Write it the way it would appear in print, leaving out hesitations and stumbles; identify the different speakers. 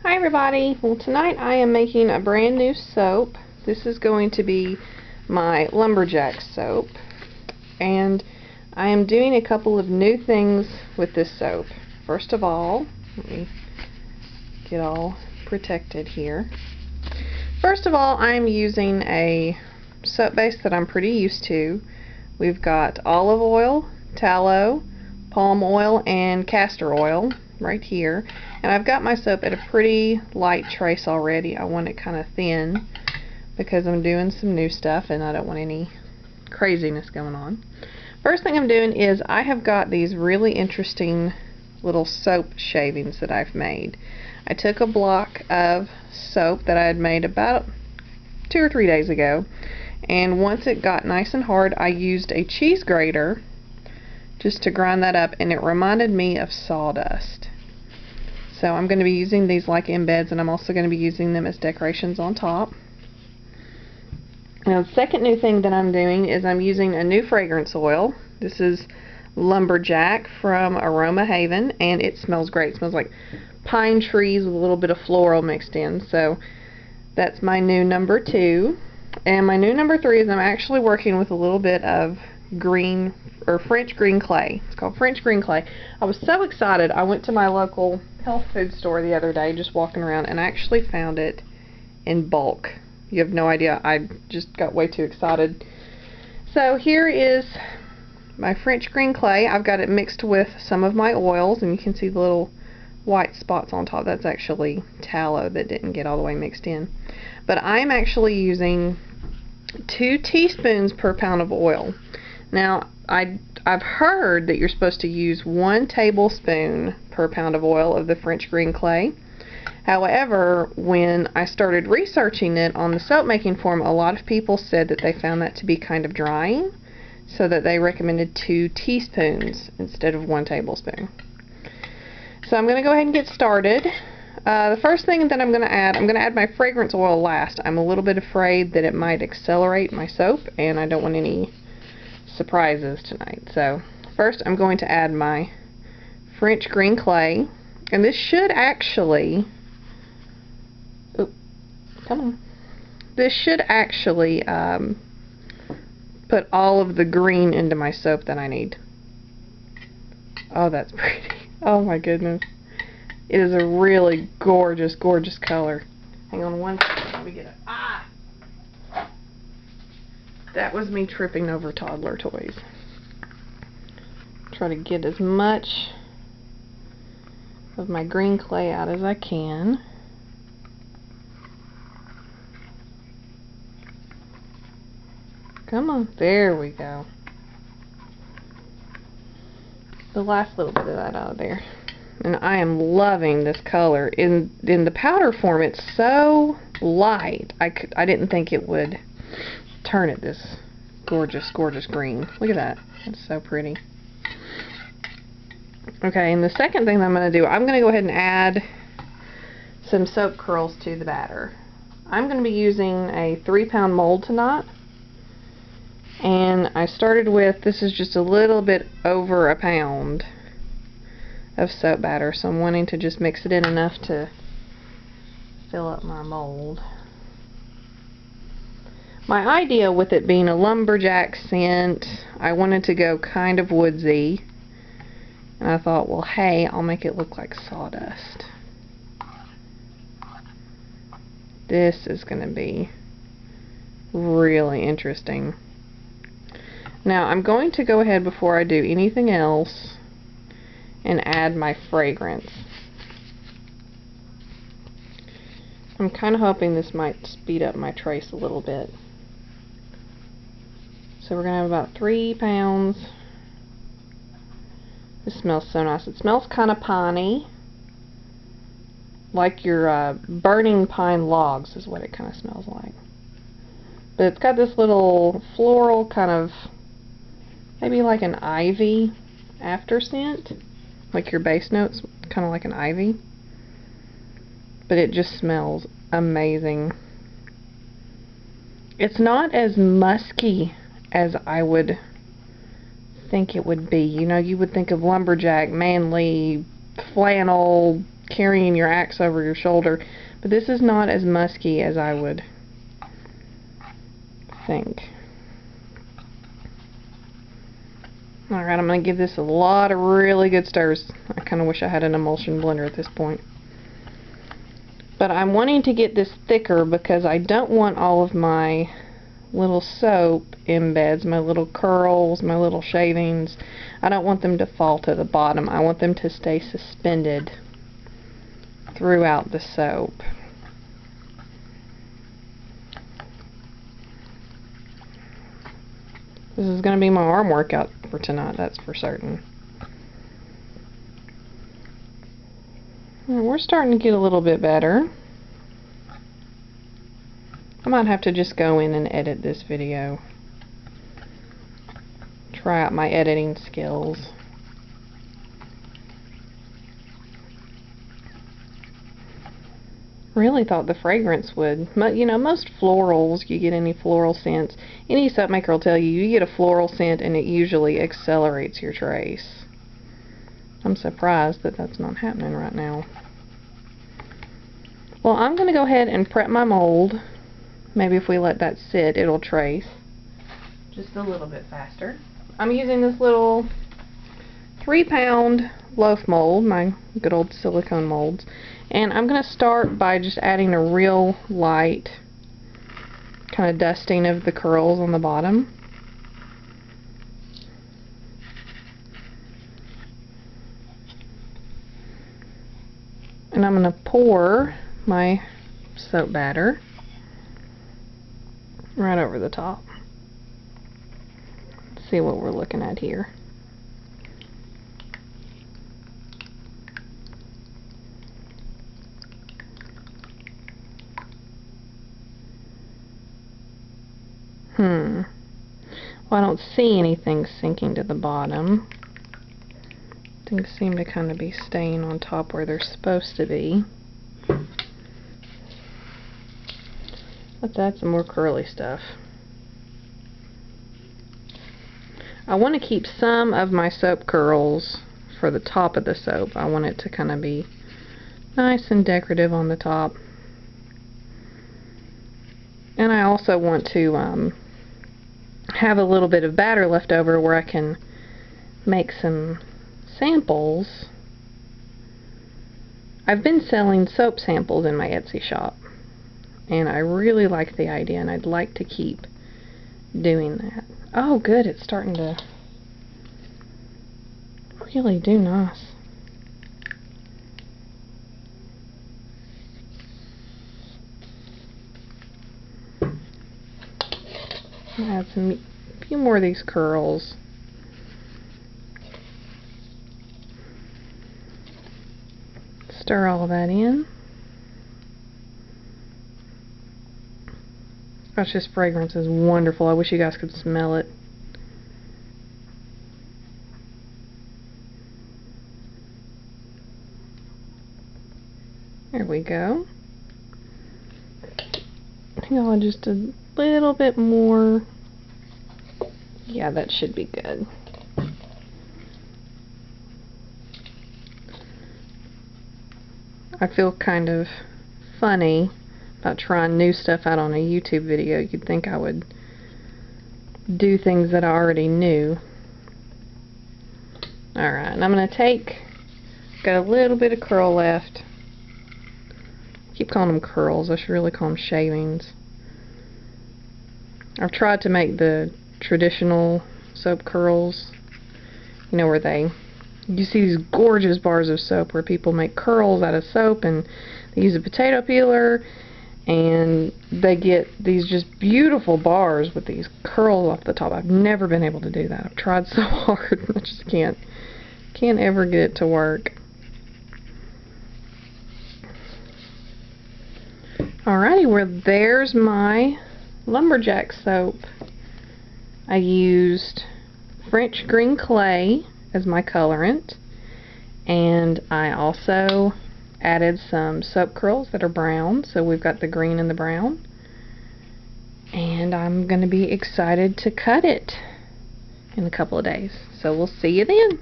Speaker 1: Hi everybody. Well, tonight I am making a brand new soap. This is going to be my Lumberjack soap, and I am doing a couple of new things with this soap. First of all, let me get all protected here. First of all, I'm using a soap base that I'm pretty used to. We've got olive oil, tallow, palm oil, and castor oil right here, and I've got my soap at a pretty light trace already. I want it kind of thin because I'm doing some new stuff and I don't want any craziness going on. First thing I'm doing is I have got these really interesting little soap shavings that I've made. I took a block of soap that I had made about 2 or 3 days ago, and once it got nice and hard, I used a cheese grater just to grind that up, and it reminded me of sawdust. So I'm going to be using these like embeds, and I'm also going to be using them as decorations on top. Now, the second new thing that I'm doing is I'm using a new fragrance oil. This is Lumberjack from Aroma Haven, and it smells great. It smells like pine trees with a little bit of floral mixed in. So that's my new number 2. And my new number 3 is I'm actually working with a little bit of green or French green clay. It's called French green clay. I was so excited. I went to my local health food store the other day, just walking around, and I actually found it in bulk. You have no idea. I just got way too excited. So here is my French green clay. I've got it mixed with some of my oils, and you can see the little white spots on top. That's actually tallow that didn't get all the way mixed in. But I'm actually using 2 teaspoons per pound of oil. Now, I've heard that you're supposed to use 1 tablespoon per pound of oil of the French green clay. However, when I started researching it on the soap making forum, a lot of people said that they found that to be kind of drying, so that they recommended 2 teaspoons instead of 1 tablespoon. So I'm going to go ahead and get started. The first thing that I'm going to add my fragrance oil last. I'm a little bit afraid that it might accelerate my soap, and I don't want any surprises tonight. So first I'm going to add my French green clay, and this should actually this should actually put all of the green into my soap that I need. Oh, that's pretty. Oh my goodness, it is a really gorgeous color. Hang on one second, let me get it. That was me tripping over toddler toys. Try to get as much of my green clay out as I can. Come on, there we go. The last little bit of that out of there. And I am loving this color. In the powder form, it's so light. I didn't think it would turn it this gorgeous green. Look at that. It's so pretty. Okay, and the second thing that I'm going to do, I'm going to go ahead and add some soap curls to the batter. I'm going to be using a 3-pound mold tonight, and I started with, this is just a little bit over a pound of soap batter, so I'm wanting to just mix it in enough to fill up my mold. My idea with it being a lumberjack scent, I wanted to go kind of woodsy, and I thought, well, hey, I'll make it look like sawdust. This is going to be really interesting. Now, I'm going to go ahead before I do anything else and add my fragrance. I'm kind of hoping this might speed up my trace a little bit. So we're going to have about 3 pounds. This smells so nice. It smells kind of piney, like your burning pine logs is what it kind of smells like. But it's got this little floral kind of, maybe like an ivy after scent, like your base notes, kind of like an ivy. But it just smells amazing. It's not as musky as I would think it would be. You know, you would think of lumberjack, manly, flannel, carrying your axe over your shoulder. But this is not as musky as I would think. Alright, I'm going to give this a lot of really good stirs. I kind of wish I had an emulsion blender at this point. But I'm wanting to get this thicker because I don't want all of my little soap embeds, my little curls, my little shavings. I don't want them to fall to the bottom. I want them to stay suspended throughout the soap. This is going to be my arm workout for tonight, that's for certain. We're starting to get a little bit better. I might have to just go in and edit this video. Try out my editing skills. Really thought the fragrance would, you know, most florals, you get any floral scents, any soap maker will tell you, you get a floral scent and it usually accelerates your trace. I'm surprised that that's not happening right now. Well, I'm going to go ahead and prep my mold. Maybe if we let that sit, it'll trace just a little bit faster. I'm using this little 3-pound loaf mold, my good old silicone molds, and I'm going to start by just adding a real light kind of dusting of the curls on the bottom. And I'm going to pour my soap batter right over the top. Let's see what we're looking at here. Well, I don't see anything sinking to the bottom. Things seem to kind of be staying on top where they're supposed to be. Let's add some more curly stuff. I want to keep some of my soap curls for the top of the soap. I want it to kind of be nice and decorative on the top. And I also want to have a little bit of batter left over where I can make some samples. I've been selling soap samples in my Etsy shop, and I really like the idea, and I'd like to keep doing that. Oh good, it's starting to really do nice. Add a few more of these curls. Stir all that in. Gosh, this fragrance is wonderful. I wish you guys could smell it. There we go. I think I'll add just a little bit more. Yeah, that should be good. I feel kind of funny about trying new stuff out on a YouTube video. You'd think I would do things that I already knew. Alright, and I'm going to got a little bit of curl left. I keep calling them curls. I should really call them shavings. I've tried to make the traditional soap curls, you know, where you see these gorgeous bars of soap where people make curls out of soap, and they use a potato peeler, and they get these just beautiful bars with these curls off the top. I've never been able to do that. I've tried so hard. I just can't ever get it to work. Alrighty, well, there's my Lumberjack soap. I used French green clay as my colorant, and I also added some soap curls that are brown, so we've got the green and the brown, and I'm going to be excited to cut it in a couple of days, so we'll see you then.